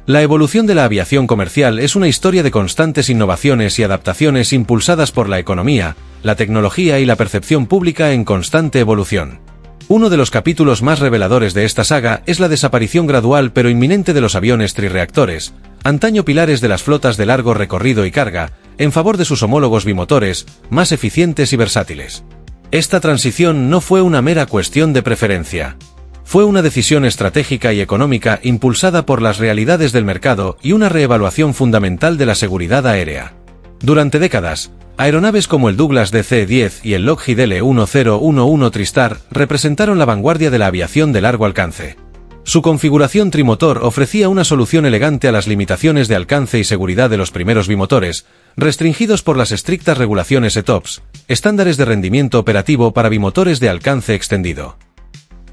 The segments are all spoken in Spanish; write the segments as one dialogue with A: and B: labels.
A: La evolución de la aviación comercial es una historia de constantes innovaciones y adaptaciones impulsadas por la economía, la tecnología y la percepción pública en constante evolución. Uno de los capítulos más reveladores de esta saga es la desaparición gradual pero inminente de los aviones trirreactores, antaño pilares de las flotas de largo recorrido y carga, en favor de sus homólogos bimotores, más eficientes y versátiles. Esta transición no fue una mera cuestión de preferencia. Fue una decisión estratégica y económica impulsada por las realidades del mercado y una reevaluación fundamental de la seguridad aérea. Durante décadas, aeronaves como el Douglas DC-10 y el Lockheed L-1011 TriStar representaron la vanguardia de la aviación de largo alcance. Su configuración trimotor ofrecía una solución elegante a las limitaciones de alcance y seguridad de los primeros bimotores, restringidos por las estrictas regulaciones ETOPS, estándares de rendimiento operativo para bimotores de alcance extendido.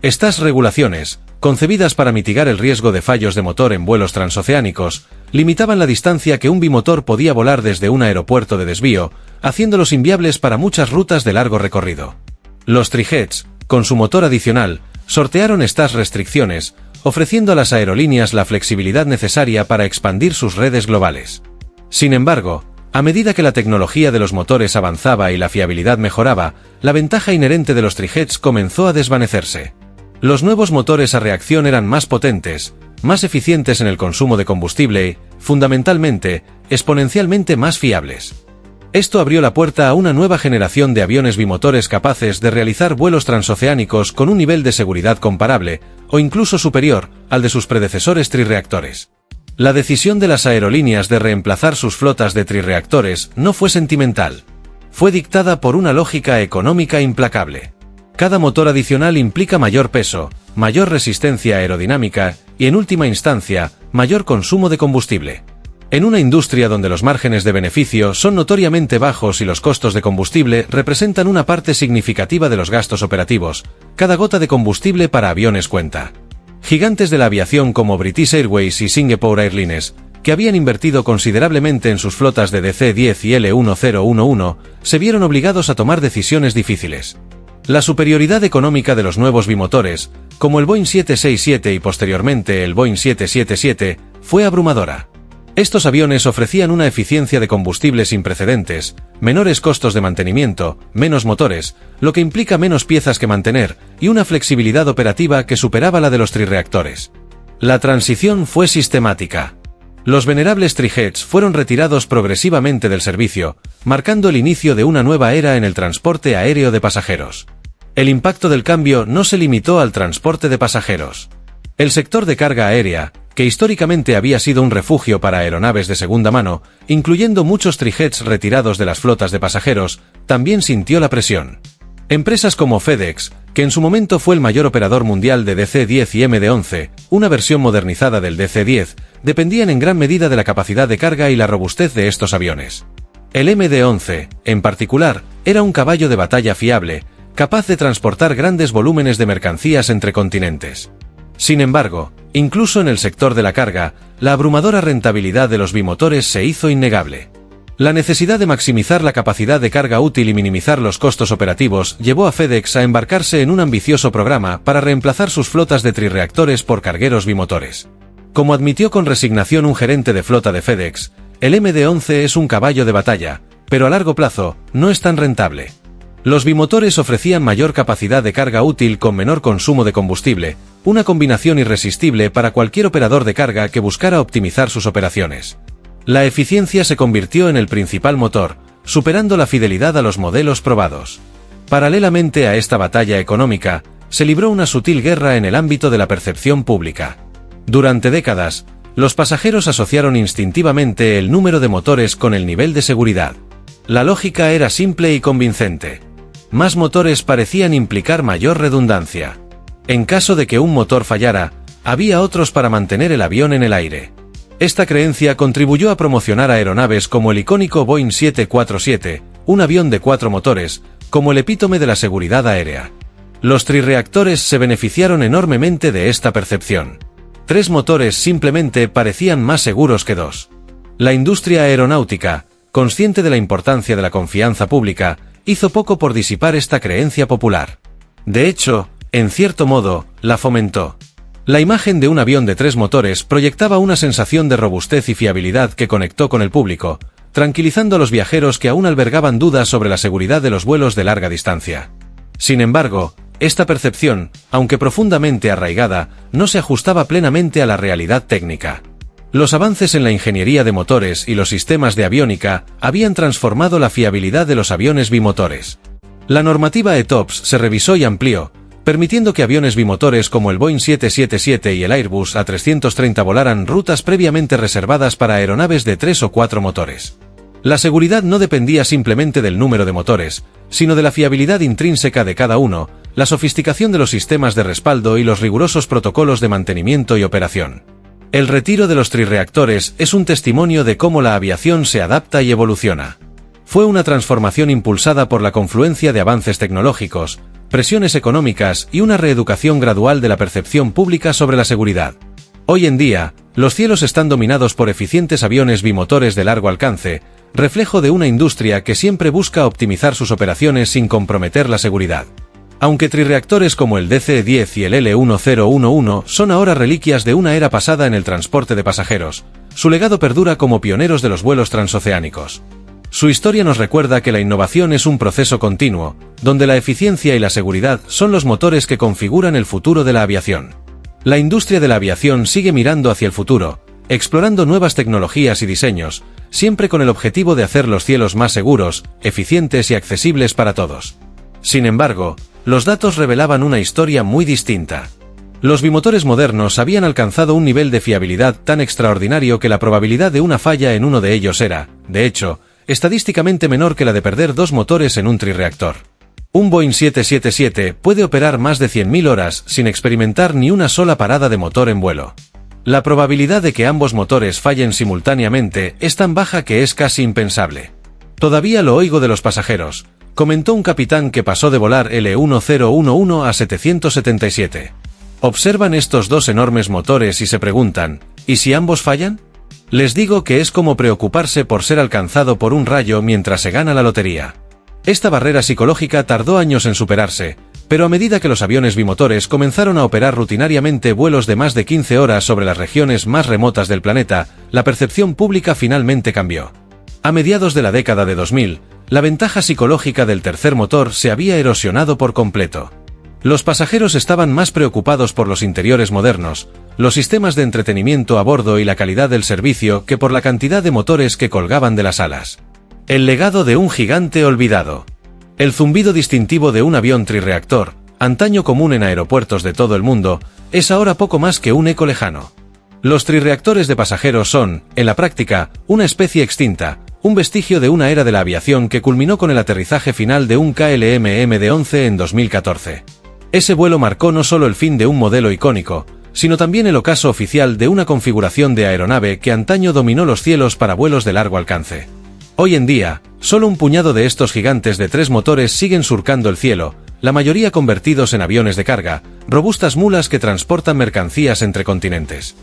A: Estas regulaciones, concebidas para mitigar el riesgo de fallos de motor en vuelos transoceánicos, limitaban la distancia que un bimotor podía volar desde un aeropuerto de desvío, haciéndolos inviables para muchas rutas de largo recorrido. Los trijets, con su motor adicional, sortearon estas restricciones, ofreciendo a las aerolíneas la flexibilidad necesaria para expandir sus redes globales. Sin embargo, a medida que la tecnología de los motores avanzaba y la fiabilidad mejoraba, la ventaja inherente de los trijets comenzó a desvanecerse. Los nuevos motores a reacción eran más potentes, más eficientes en el consumo de combustible y, fundamentalmente, exponencialmente más fiables. Esto abrió la puerta a una nueva generación de aviones bimotores capaces de realizar vuelos transoceánicos con un nivel de seguridad comparable, o incluso superior, al de sus predecesores trirreactores. La decisión de las aerolíneas de reemplazar sus flotas de trirreactores no fue sentimental. Fue dictada por una lógica económica implacable. Cada motor adicional implica mayor peso, mayor resistencia aerodinámica y, en última instancia, mayor consumo de combustible. En una industria donde los márgenes de beneficio son notoriamente bajos y los costos de combustible representan una parte significativa de los gastos operativos, cada gota de combustible para aviones cuenta. Gigantes de la aviación como British Airways y Singapore Airlines, que habían invertido considerablemente en sus flotas de DC-10 y L-1011, se vieron obligados a tomar decisiones difíciles. La superioridad económica de los nuevos bimotores, como el Boeing 767 y posteriormente el Boeing 777, fue abrumadora. Estos aviones ofrecían una eficiencia de combustible sin precedentes, menores costos de mantenimiento, menos motores, lo que implica menos piezas que mantener, y una flexibilidad operativa que superaba la de los trirreactores. La transición fue sistemática. Los venerables trijets fueron retirados progresivamente del servicio, marcando el inicio de una nueva era en el transporte aéreo de pasajeros. El impacto del cambio no se limitó al transporte de pasajeros. El sector de carga aérea, que históricamente había sido un refugio para aeronaves de segunda mano, incluyendo muchos trijets retirados de las flotas de pasajeros, también sintió la presión. Empresas como FedEx, que en su momento fue el mayor operador mundial de DC-10 y MD-11, una versión modernizada del DC-10, dependían en gran medida de la capacidad de carga y la robustez de estos aviones. El MD-11, en particular, era un caballo de batalla fiable, capaz de transportar grandes volúmenes de mercancías entre continentes. Sin embargo, incluso en el sector de la carga, la abrumadora rentabilidad de los bimotores se hizo innegable. La necesidad de maximizar la capacidad de carga útil y minimizar los costos operativos llevó a FedEx a embarcarse en un ambicioso programa para reemplazar sus flotas de trirreactores por cargueros bimotores. Como admitió con resignación un gerente de flota de FedEx, el MD-11 es un caballo de batalla, pero a largo plazo no es tan rentable. Los bimotores ofrecían mayor capacidad de carga útil con menor consumo de combustible, una combinación irresistible para cualquier operador de carga que buscara optimizar sus operaciones. La eficiencia se convirtió en el principal motor, superando la fidelidad a los modelos probados. Paralelamente a esta batalla económica, se libró una sutil guerra en el ámbito de la percepción pública. Durante décadas, los pasajeros asociaron instintivamente el número de motores con el nivel de seguridad. La lógica era simple y convincente. Más motores parecían implicar mayor redundancia. En caso de que un motor fallara, había otros para mantener el avión en el aire. Esta creencia contribuyó a promocionar aeronaves como el icónico Boeing 747, un avión de 4 motores, como el epítome de la seguridad aérea. Los trirreactores se beneficiaron enormemente de esta percepción. 3 motores simplemente parecían más seguros que 2. La industria aeronáutica, consciente de la importancia de la confianza pública, hizo poco por disipar esta creencia popular. De hecho, en cierto modo, la fomentó. La imagen de un avión de 3 motores proyectaba una sensación de robustez y fiabilidad que conectó con el público, tranquilizando a los viajeros que aún albergaban dudas sobre la seguridad de los vuelos de larga distancia. Sin embargo, esta percepción, aunque profundamente arraigada, no se ajustaba plenamente a la realidad técnica. Los avances en la ingeniería de motores y los sistemas de aviónica habían transformado la fiabilidad de los aviones bimotores. La normativa ETOPS se revisó y amplió, permitiendo que aviones bimotores como el Boeing 777 y el Airbus A330 volaran rutas previamente reservadas para aeronaves de 3 o 4 motores. La seguridad no dependía simplemente del número de motores, sino de la fiabilidad intrínseca de cada uno, la sofisticación de los sistemas de respaldo y los rigurosos protocolos de mantenimiento y operación. El retiro de los trirreactores es un testimonio de cómo la aviación se adapta y evoluciona. Fue una transformación impulsada por la confluencia de avances tecnológicos, presiones económicas y una reeducación gradual de la percepción pública sobre la seguridad. Hoy en día, los cielos están dominados por eficientes aviones bimotores de largo alcance, reflejo de una industria que siempre busca optimizar sus operaciones sin comprometer la seguridad. Aunque trirreactores como el DC-10 y el L-1011 son ahora reliquias de una era pasada en el transporte de pasajeros, su legado perdura como pioneros de los vuelos transoceánicos. Su historia nos recuerda que la innovación es un proceso continuo, donde la eficiencia y la seguridad son los motores que configuran el futuro de la aviación. La industria de la aviación sigue mirando hacia el futuro, explorando nuevas tecnologías y diseños, siempre con el objetivo de hacer los cielos más seguros, eficientes y accesibles para todos. Sin embargo, los datos revelaban una historia muy distinta. Los bimotores modernos habían alcanzado un nivel de fiabilidad tan extraordinario que la probabilidad de una falla en uno de ellos era, de hecho, estadísticamente menor que la de perder 2 motores en un trirreactor. Un Boeing 777 puede operar más de 100.000 horas sin experimentar ni una sola parada de motor en vuelo. La probabilidad de que ambos motores fallen simultáneamente es tan baja que es casi impensable. Todavía lo oigo de los pasajeros, comentó un capitán que pasó de volar L-1011 a 777. Observan estos 2 enormes motores y se preguntan, ¿y si ambos fallan? Les digo que es como preocuparse por ser alcanzado por un rayo mientras se gana la lotería. Esta barrera psicológica tardó años en superarse, pero a medida que los aviones bimotores comenzaron a operar rutinariamente vuelos de más de 15 horas sobre las regiones más remotas del planeta, la percepción pública finalmente cambió. A mediados de la década de 2000, la ventaja psicológica del tercer motor se había erosionado por completo. Los pasajeros estaban más preocupados por los interiores modernos, los sistemas de entretenimiento a bordo y la calidad del servicio que por la cantidad de motores que colgaban de las alas. El legado de un gigante olvidado. El zumbido distintivo de un avión trirreactor, antaño común en aeropuertos de todo el mundo, es ahora poco más que un eco lejano. Los trirreactores de pasajeros son, en la práctica, una especie extinta, un vestigio de una era de la aviación que culminó con el aterrizaje final de un KLM MD-11 en 2014. Ese vuelo marcó no solo el fin de un modelo icónico, sino también el ocaso oficial de una configuración de aeronave que antaño dominó los cielos para vuelos de largo alcance. Hoy en día, solo un puñado de estos gigantes de 3 motores siguen surcando el cielo, la mayoría convertidos en aviones de carga, robustas mulas que transportan mercancías entre continentes.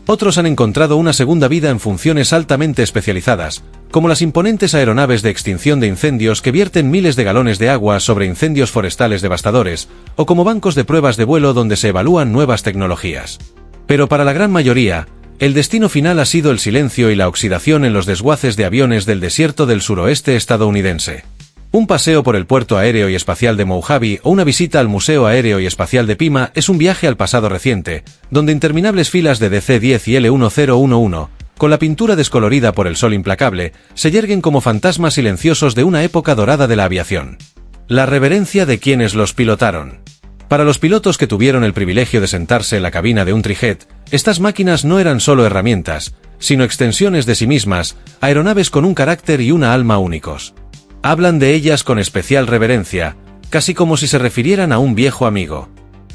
A: Otros han encontrado una segunda vida en funciones altamente especializadas, como las imponentes aeronaves de extinción de incendios que vierten miles de galones de agua sobre incendios forestales devastadores, o como bancos de pruebas de vuelo donde se evalúan nuevas tecnologías. Pero para la gran mayoría, el destino final ha sido el silencio y la oxidación en los desguaces de aviones del desierto del suroeste estadounidense. Un paseo por el puerto aéreo y espacial de Mojave o una visita al Museo Aéreo y Espacial de Pima es un viaje al pasado reciente, donde interminables filas de DC-10 y L-1011, con la pintura descolorida por el sol implacable, se yerguen como fantasmas silenciosos de una época dorada de la aviación. La reverencia de quienes los pilotaron. Para los pilotos que tuvieron el privilegio de sentarse en la cabina de un trijet, estas máquinas no eran solo herramientas, sino extensiones de sí mismas, aeronaves con un carácter y una alma únicos. Hablan de ellas con especial reverencia, casi como si se refirieran a un viejo amigo.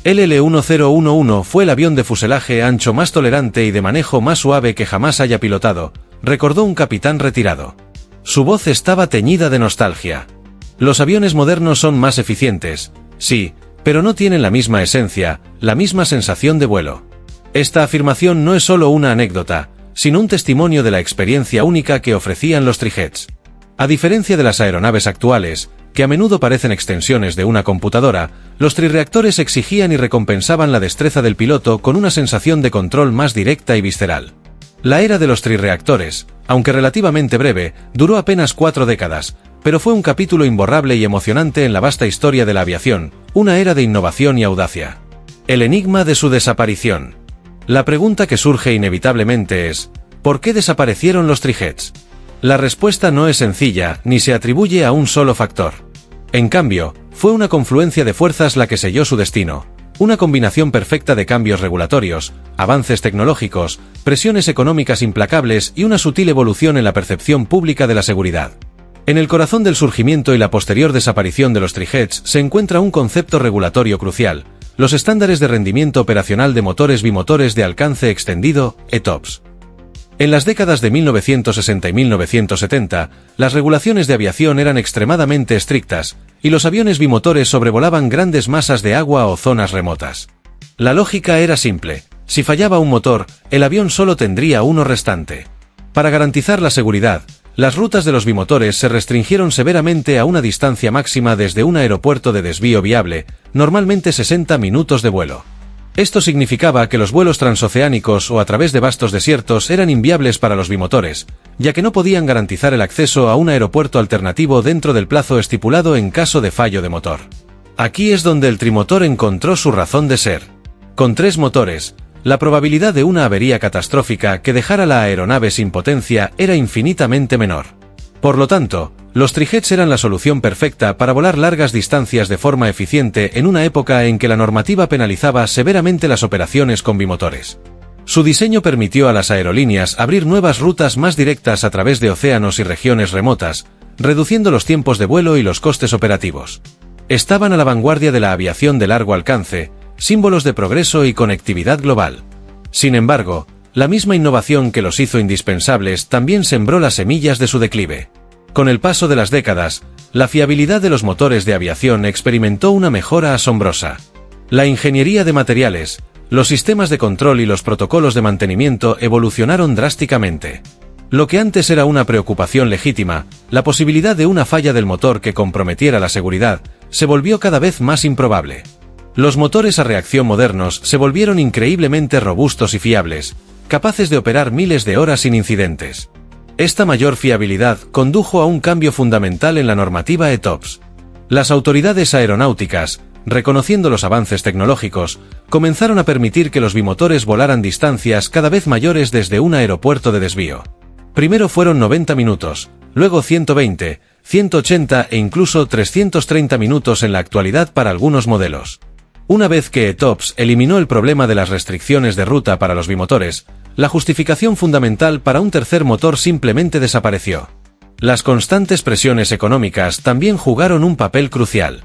A: El L-1011 fue el avión de fuselaje ancho más tolerante y de manejo más suave que jamás haya pilotado, recordó un capitán retirado. Su voz estaba teñida de nostalgia. Los aviones modernos son más eficientes, sí, pero no tienen la misma esencia, la misma sensación de vuelo. Esta afirmación no es solo una anécdota, sino un testimonio de la experiencia única que ofrecían los trijets. A diferencia de las aeronaves actuales, que a menudo parecen extensiones de una computadora, los trirreactores exigían y recompensaban la destreza del piloto con una sensación de control más directa y visceral. La era de los trirreactores, aunque relativamente breve, duró apenas 4 décadas, pero fue un capítulo imborrable y emocionante en la vasta historia de la aviación, una era de innovación y audacia. El enigma de su desaparición. La pregunta que surge inevitablemente es, ¿por qué desaparecieron los trijets? La respuesta no es sencilla, ni se atribuye a un solo factor. En cambio, fue una confluencia de fuerzas la que selló su destino, una combinación perfecta de cambios regulatorios, avances tecnológicos, presiones económicas implacables y una sutil evolución en la percepción pública de la seguridad. En el corazón del surgimiento y la posterior desaparición de los trijets se encuentra un concepto regulatorio crucial, los estándares de rendimiento operacional de motores bimotores de alcance extendido, ETOPS. En las décadas de 1960 y 1970, las regulaciones de aviación eran extremadamente estrictas, y los aviones bimotores sobrevolaban grandes masas de agua o zonas remotas. La lógica era simple: si fallaba un motor, el avión solo tendría uno restante. Para garantizar la seguridad, las rutas de los bimotores se restringieron severamente a una distancia máxima desde un aeropuerto de desvío viable, normalmente 60 minutos de vuelo. Esto significaba que los vuelos transoceánicos o a través de vastos desiertos eran inviables para los bimotores, ya que no podían garantizar el acceso a un aeropuerto alternativo dentro del plazo estipulado en caso de fallo de motor. Aquí es donde el trimotor encontró su razón de ser. Con 3 motores, la probabilidad de una avería catastrófica que dejara la aeronave sin potencia era infinitamente menor. Por lo tanto, los trijets eran la solución perfecta para volar largas distancias de forma eficiente en una época en que la normativa penalizaba severamente las operaciones con bimotores. Su diseño permitió a las aerolíneas abrir nuevas rutas más directas a través de océanos y regiones remotas, reduciendo los tiempos de vuelo y los costes operativos. Estaban a la vanguardia de la aviación de largo alcance, símbolos de progreso y conectividad global. Sin embargo, la misma innovación que los hizo indispensables también sembró las semillas de su declive. Con el paso de las décadas, la fiabilidad de los motores de aviación experimentó una mejora asombrosa. La ingeniería de materiales, los sistemas de control y los protocolos de mantenimiento evolucionaron drásticamente. Lo que antes era una preocupación legítima, la posibilidad de una falla del motor que comprometiera la seguridad, se volvió cada vez más improbable. Los motores a reacción modernos se volvieron increíblemente robustos y fiables, capaces de operar miles de horas sin incidentes. Esta mayor fiabilidad condujo a un cambio fundamental en la normativa ETOPS. Las autoridades aeronáuticas, reconociendo los avances tecnológicos, comenzaron a permitir que los bimotores volaran distancias cada vez mayores desde un aeropuerto de desvío. Primero fueron 90 minutos, luego 120, 180 e incluso 330 minutos en la actualidad para algunos modelos. Una vez que ETOPS eliminó el problema de las restricciones de ruta para los bimotores, la justificación fundamental para un tercer motor simplemente desapareció. Las constantes presiones económicas también jugaron un papel crucial.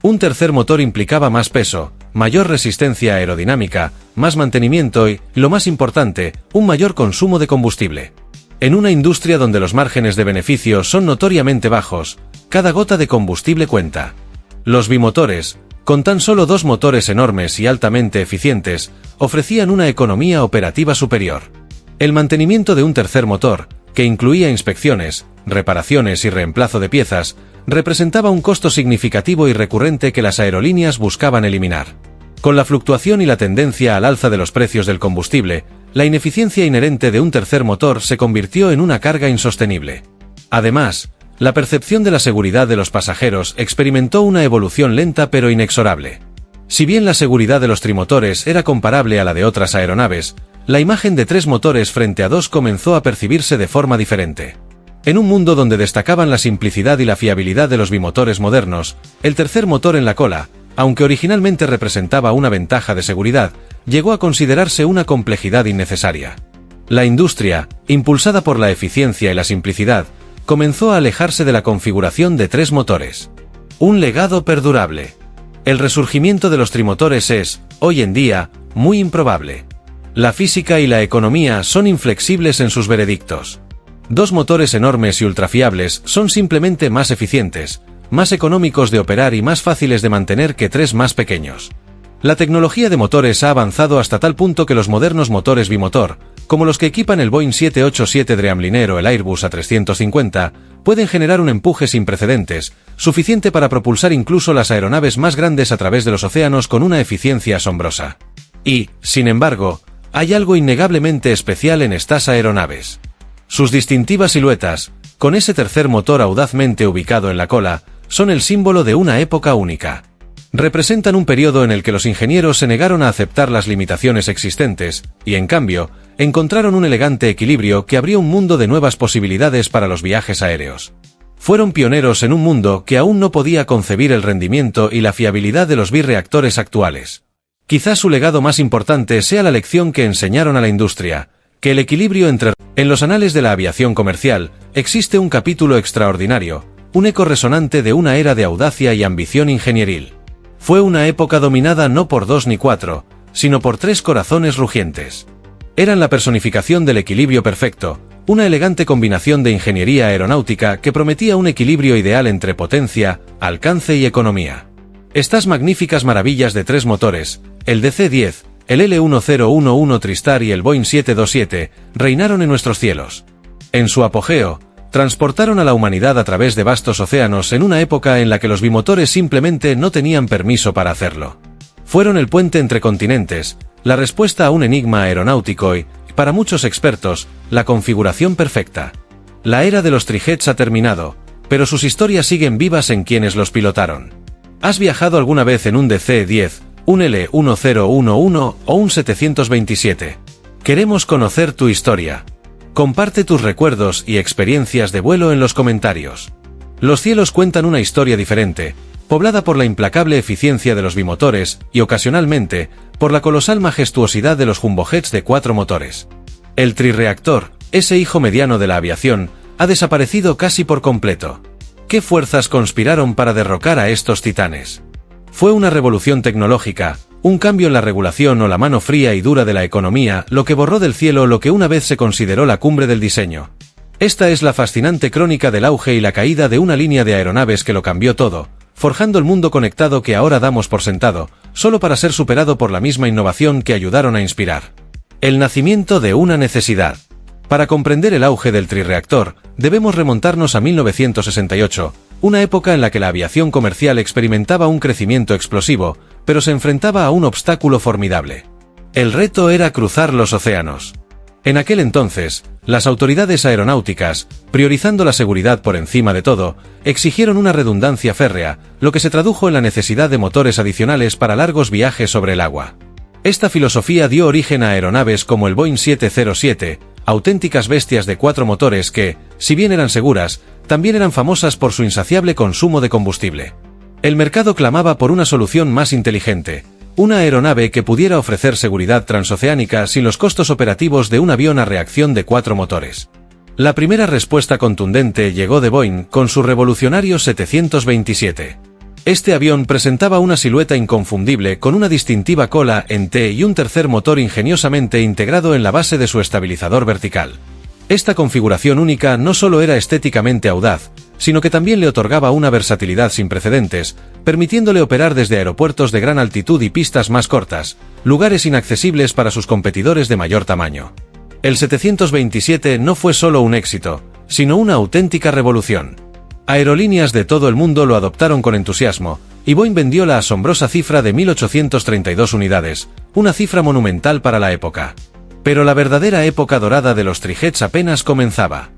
A: Un tercer motor implicaba más peso, mayor resistencia aerodinámica, más mantenimiento y, lo más importante, un mayor consumo de combustible. En una industria donde los márgenes de beneficio son notoriamente bajos, cada gota de combustible cuenta. Los bimotores, con tan solo 2 motores enormes y altamente eficientes, ofrecían una economía operativa superior. El mantenimiento de un tercer motor, que incluía inspecciones, reparaciones y reemplazo de piezas, representaba un costo significativo y recurrente que las aerolíneas buscaban eliminar. Con la fluctuación y la tendencia al alza de los precios del combustible, la ineficiencia inherente de un tercer motor se convirtió en una carga insostenible. Además, la percepción de la seguridad de los pasajeros experimentó una evolución lenta pero inexorable. Si bien la seguridad de los trimotores era comparable a la de otras aeronaves, la imagen de 3 motores frente a 2 comenzó a percibirse de forma diferente. En un mundo donde destacaban la simplicidad y la fiabilidad de los bimotores modernos, el tercer motor en la cola, aunque originalmente representaba una ventaja de seguridad, llegó a considerarse una complejidad innecesaria. La industria, impulsada por la eficiencia y la simplicidad, comenzó a alejarse de la configuración de 3 motores. Un legado perdurable. El resurgimiento de los trimotores es, hoy en día, muy improbable. La física y la economía son inflexibles en sus veredictos. 2 motores enormes y ultrafiables son simplemente más eficientes, más económicos de operar y más fáciles de mantener que 3 más pequeños. La tecnología de motores ha avanzado hasta tal punto que los modernos motores bimotor, como los que equipan el Boeing 787 Dreamliner o el Airbus A350, pueden generar un empuje sin precedentes, suficiente para propulsar incluso las aeronaves más grandes a través de los océanos con una eficiencia asombrosa. Y, sin embargo, hay algo innegablemente especial en estas aeronaves. Sus distintivas siluetas, con ese tercer motor audazmente ubicado en la cola, son el símbolo de una época única. Representan un periodo en el que los ingenieros se negaron a aceptar las limitaciones existentes, y en cambio, encontraron un elegante equilibrio que abrió un mundo de nuevas posibilidades para los viajes aéreos. Fueron pioneros en un mundo que aún no podía concebir el rendimiento y la fiabilidad de los birreactores actuales. Quizás su legado más importante sea la lección que enseñaron a la industria, que el equilibrio entre... En los anales de la aviación comercial, existe un capítulo extraordinario, un eco resonante de una era de audacia y ambición ingenieril. Fue una época dominada no por 2 ni 4, sino por 3 corazones rugientes. Eran la personificación del equilibrio perfecto, una elegante combinación de ingeniería aeronáutica que prometía un equilibrio ideal entre potencia, alcance y economía. Estas magníficas maravillas de 3 motores, el DC-10, el L1011 TriStar y el Boeing 727, reinaron en nuestros cielos. En su apogeo, transportaron a la humanidad a través de vastos océanos en una época en la que los bimotores simplemente no tenían permiso para hacerlo. Fueron el puente entre continentes, la respuesta a un enigma aeronáutico y, para muchos expertos, la configuración perfecta. La era de los trijets ha terminado, pero sus historias siguen vivas en quienes los pilotaron. ¿Has viajado alguna vez en un DC-10, un L1011 o un 727? Queremos conocer tu historia. Comparte tus recuerdos y experiencias de vuelo en los comentarios. Los cielos cuentan una historia diferente, poblada por la implacable eficiencia de los bimotores y, ocasionalmente, por la colosal majestuosidad de los jumbojets de 4 motores. El trirreactor, ese hijo mediano de la aviación, ha desaparecido casi por completo. ¿Qué fuerzas conspiraron para derrocar a estos titanes? Fue una revolución tecnológica, un cambio en la regulación o la mano fría y dura de la economía lo que borró del cielo lo que una vez se consideró la cumbre del diseño. Esta es la fascinante crónica del auge y la caída de una línea de aeronaves que lo cambió todo, forjando el mundo conectado que ahora damos por sentado, solo para ser superado por la misma innovación que ayudaron a inspirar. El nacimiento de una necesidad. Para comprender el auge del trirreactor, debemos remontarnos a 1968, una época en la que la aviación comercial experimentaba un crecimiento explosivo, pero se enfrentaba a un obstáculo formidable. El reto era cruzar los océanos. En aquel entonces, las autoridades aeronáuticas, priorizando la seguridad por encima de todo, exigieron una redundancia férrea, lo que se tradujo en la necesidad de motores adicionales para largos viajes sobre el agua. Esta filosofía dio origen a aeronaves como el Boeing 707, auténticas bestias de 4 motores que, si bien eran seguras, también eran famosas por su insaciable consumo de combustible. El mercado clamaba por una solución más inteligente, una aeronave que pudiera ofrecer seguridad transoceánica sin los costos operativos de un avión a reacción de 4 motores. La primera respuesta contundente llegó de Boeing con su revolucionario 727. Este avión presentaba una silueta inconfundible con una distintiva cola en T y un tercer motor ingeniosamente integrado en la base de su estabilizador vertical. Esta configuración única no solo era estéticamente audaz, sino que también le otorgaba una versatilidad sin precedentes, permitiéndole operar desde aeropuertos de gran altitud y pistas más cortas, lugares inaccesibles para sus competidores de mayor tamaño. El 727 no fue solo un éxito, sino una auténtica revolución. Aerolíneas de todo el mundo lo adoptaron con entusiasmo, y Boeing vendió la asombrosa cifra de 1.832 unidades, una cifra monumental para la época. Pero la verdadera época dorada de los trijets apenas comenzaba.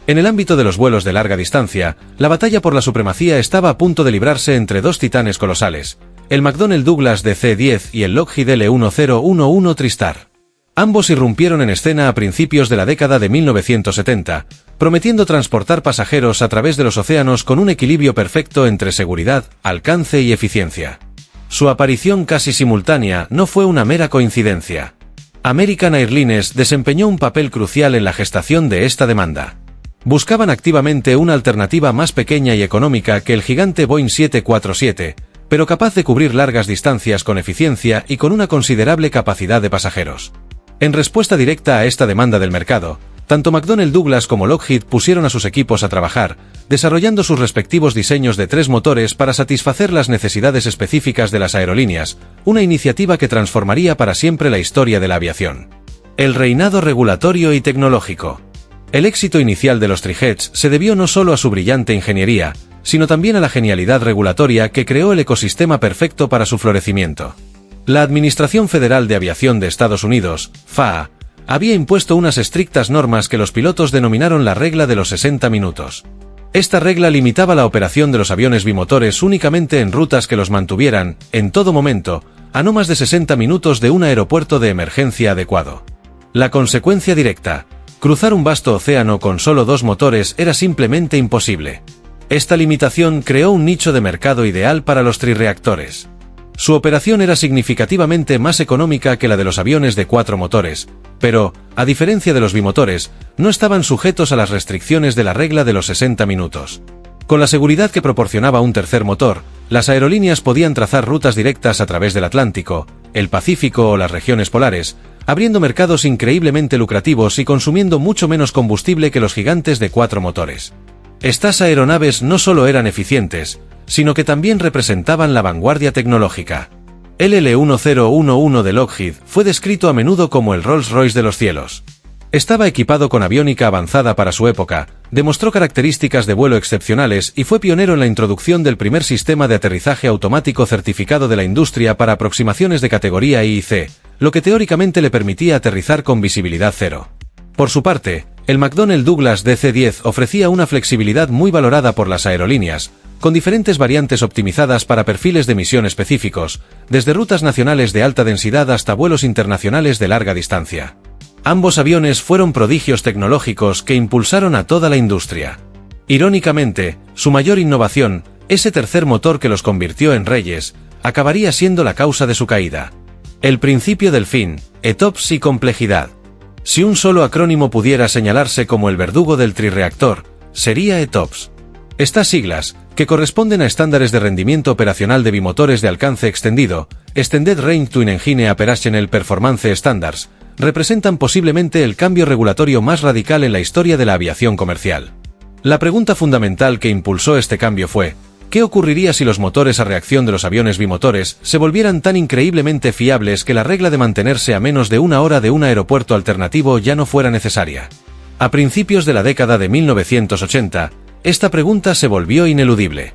A: En el ámbito de los vuelos de larga distancia, la batalla por la supremacía estaba a punto de librarse entre 2 titanes colosales, el McDonnell Douglas DC-10 y el Lockheed L1011 TriStar. Ambos irrumpieron en escena a principios de la década de 1970, prometiendo transportar pasajeros a través de los océanos con un equilibrio perfecto entre seguridad, alcance y eficiencia. Su aparición casi simultánea no fue una mera coincidencia. American Airlines desempeñó un papel crucial en la gestación de esta demanda. Buscaban activamente una alternativa más pequeña y económica que el gigante Boeing 747, pero capaz de cubrir largas distancias con eficiencia y con una considerable capacidad de pasajeros. En respuesta directa a esta demanda del mercado, tanto McDonnell Douglas como Lockheed pusieron a sus equipos a trabajar, desarrollando sus respectivos diseños de 3 motores para satisfacer las necesidades específicas de las aerolíneas, una iniciativa que transformaría para siempre la historia de la aviación. El reinado regulatorio y tecnológico. El éxito inicial de los Tri-Jets se debió no solo a su brillante ingeniería, sino también a la genialidad regulatoria que creó el ecosistema perfecto para su florecimiento. La Administración Federal de Aviación de Estados Unidos, FAA, había impuesto unas estrictas normas que los pilotos denominaron la regla de los 60 minutos. Esta regla limitaba la operación de los aviones bimotores únicamente en rutas que los mantuvieran, en todo momento, a no más de 60 minutos de un aeropuerto de emergencia adecuado. La consecuencia directa: cruzar un vasto océano con solo 2 motores era simplemente imposible. Esta limitación creó un nicho de mercado ideal para los trirreactores. Su operación era significativamente más económica que la de los aviones de 4 motores, pero, a diferencia de los bimotores, no estaban sujetos a las restricciones de la regla de los 60 minutos. Con la seguridad que proporcionaba un tercer motor, las aerolíneas podían trazar rutas directas a través del Atlántico, el Pacífico o las regiones polares, abriendo mercados increíblemente lucrativos y consumiendo mucho menos combustible que los gigantes de 4 motores. Estas aeronaves no solo eran eficientes, sino que también representaban la vanguardia tecnológica. El L-1011 de Lockheed fue descrito a menudo como el Rolls-Royce de los cielos. Estaba equipado con aviónica avanzada para su época, demostró características de vuelo excepcionales y fue pionero en la introducción del primer sistema de aterrizaje automático certificado de la industria para aproximaciones de categoría I y C, lo que teóricamente le permitía aterrizar con visibilidad cero. Por su parte, el McDonnell Douglas DC-10 ofrecía una flexibilidad muy valorada por las aerolíneas, con diferentes variantes optimizadas para perfiles de misión específicos, desde rutas nacionales de alta densidad hasta vuelos internacionales de larga distancia. Ambos aviones fueron prodigios tecnológicos que impulsaron a toda la industria. Irónicamente, su mayor innovación, ese tercer motor que los convirtió en reyes, acabaría siendo la causa de su caída. El principio del fin, ETOPS y complejidad. Si un solo acrónimo pudiera señalarse como el verdugo del trirreactor, sería ETOPS. Estas siglas, que corresponden a estándares de rendimiento operacional de bimotores de alcance extendido, Extended Range Twin Engine Operational Performance Standards, representan posiblemente el cambio regulatorio más radical en la historia de la aviación comercial. La pregunta fundamental que impulsó este cambio fue: ¿qué ocurriría si los motores a reacción de los aviones bimotores se volvieran tan increíblemente fiables que la regla de mantenerse a menos de una hora de un aeropuerto alternativo ya no fuera necesaria? A principios de la década de 1980, esta pregunta se volvió ineludible.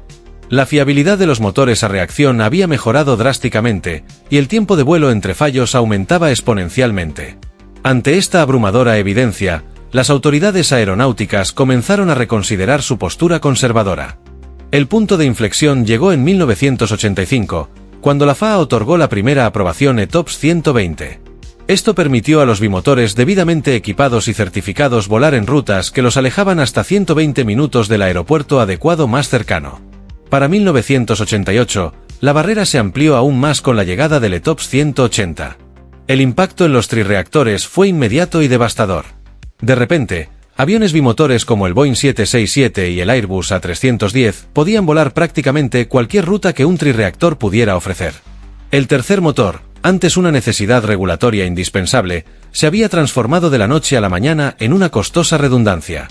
A: La fiabilidad de los motores a reacción había mejorado drásticamente, y el tiempo de vuelo entre fallos aumentaba exponencialmente. Ante esta abrumadora evidencia, las autoridades aeronáuticas comenzaron a reconsiderar su postura conservadora. El punto de inflexión llegó en 1985, cuando la FAA otorgó la primera aprobación ETOPS 120. Esto permitió a los bimotores debidamente equipados y certificados volar en rutas que los alejaban hasta 120 minutos del aeropuerto adecuado más cercano. Para 1988, la barrera se amplió aún más con la llegada del ETOPS 180. El impacto en los trirreactores fue inmediato y devastador. De repente, aviones bimotores como el Boeing 767 y el Airbus A310 podían volar prácticamente cualquier ruta que un trirreactor pudiera ofrecer. El tercer motor, antes una necesidad regulatoria indispensable, se había transformado de la noche a la mañana en una costosa redundancia.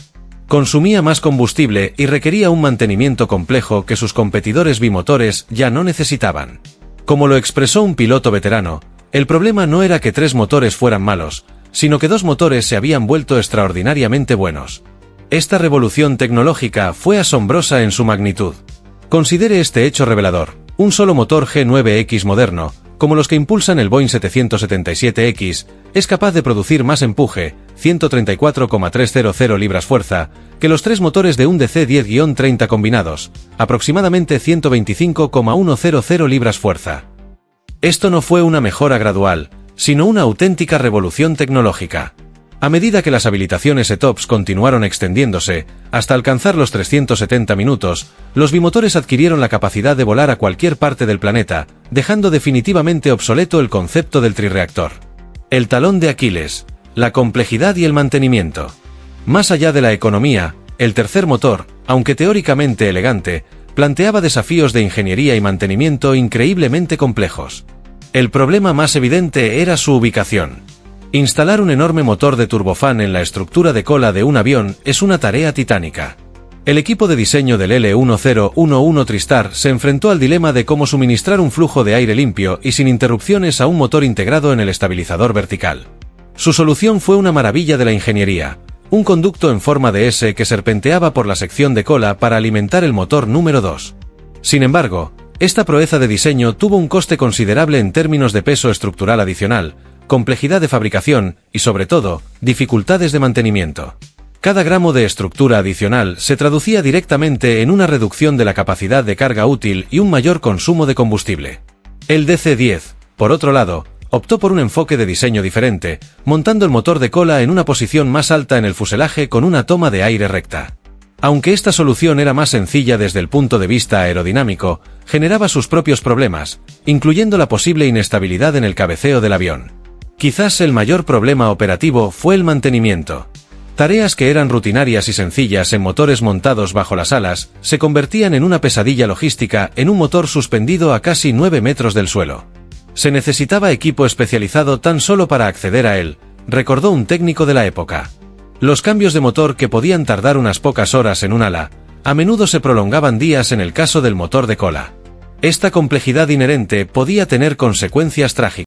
A: Consumía más combustible y requería un mantenimiento complejo que sus competidores bimotores ya no necesitaban. Como lo expresó un piloto veterano, el problema no era que 3 motores fueran malos, sino que 2 motores se habían vuelto extraordinariamente buenos. Esta revolución tecnológica fue asombrosa en su magnitud. Considere este hecho revelador: un solo motor G9X moderno, como los que impulsan el Boeing 777X, es capaz de producir más empuje, 134,300 libras-fuerza, que los 3 motores de un DC-10-30 combinados, aproximadamente 125,100 libras-fuerza. Esto no fue una mejora gradual, sino una auténtica revolución tecnológica. A medida que las habilitaciones ETOPS continuaron extendiéndose, hasta alcanzar los 370 minutos, los bimotores adquirieron la capacidad de volar a cualquier parte del planeta, dejando definitivamente obsoleto el concepto del trirreactor. El talón de Aquiles: la complejidad y el mantenimiento. Más allá de la economía, el tercer motor, aunque teóricamente elegante, planteaba desafíos de ingeniería y mantenimiento increíblemente complejos. El problema más evidente era su ubicación. Instalar un enorme motor de turbofán en la estructura de cola de un avión es una tarea titánica. El equipo de diseño del L-1011 TriStar se enfrentó al dilema de cómo suministrar un flujo de aire limpio y sin interrupciones a un motor integrado en el estabilizador vertical. Su solución fue una maravilla de la ingeniería, un conducto en forma de S que serpenteaba por la sección de cola para alimentar el motor número 2. Sin embargo, esta proeza de diseño tuvo un coste considerable en términos de peso estructural adicional, complejidad de fabricación y, sobre todo, dificultades de mantenimiento. Cada gramo de estructura adicional se traducía directamente en una reducción de la capacidad de carga útil y un mayor consumo de combustible. El DC-10, por otro lado, optó por un enfoque de diseño diferente, montando el motor de cola en una posición más alta en el fuselaje con una toma de aire recta. Aunque esta solución era más sencilla desde el punto de vista aerodinámico, generaba sus propios problemas, incluyendo la posible inestabilidad en el cabeceo del avión. Quizás el mayor problema operativo fue el mantenimiento. Tareas que eran rutinarias y sencillas en motores montados bajo las alas, se convertían en una pesadilla logística en un motor suspendido a casi 9 metros del suelo. Se necesitaba equipo especializado tan solo para acceder a él, recordó un técnico de la época. Los cambios de motor, que podían tardar unas pocas horas en un ala, a menudo se prolongaban días en el caso del motor de cola. Esta complejidad inherente podía tener consecuencias trágicas.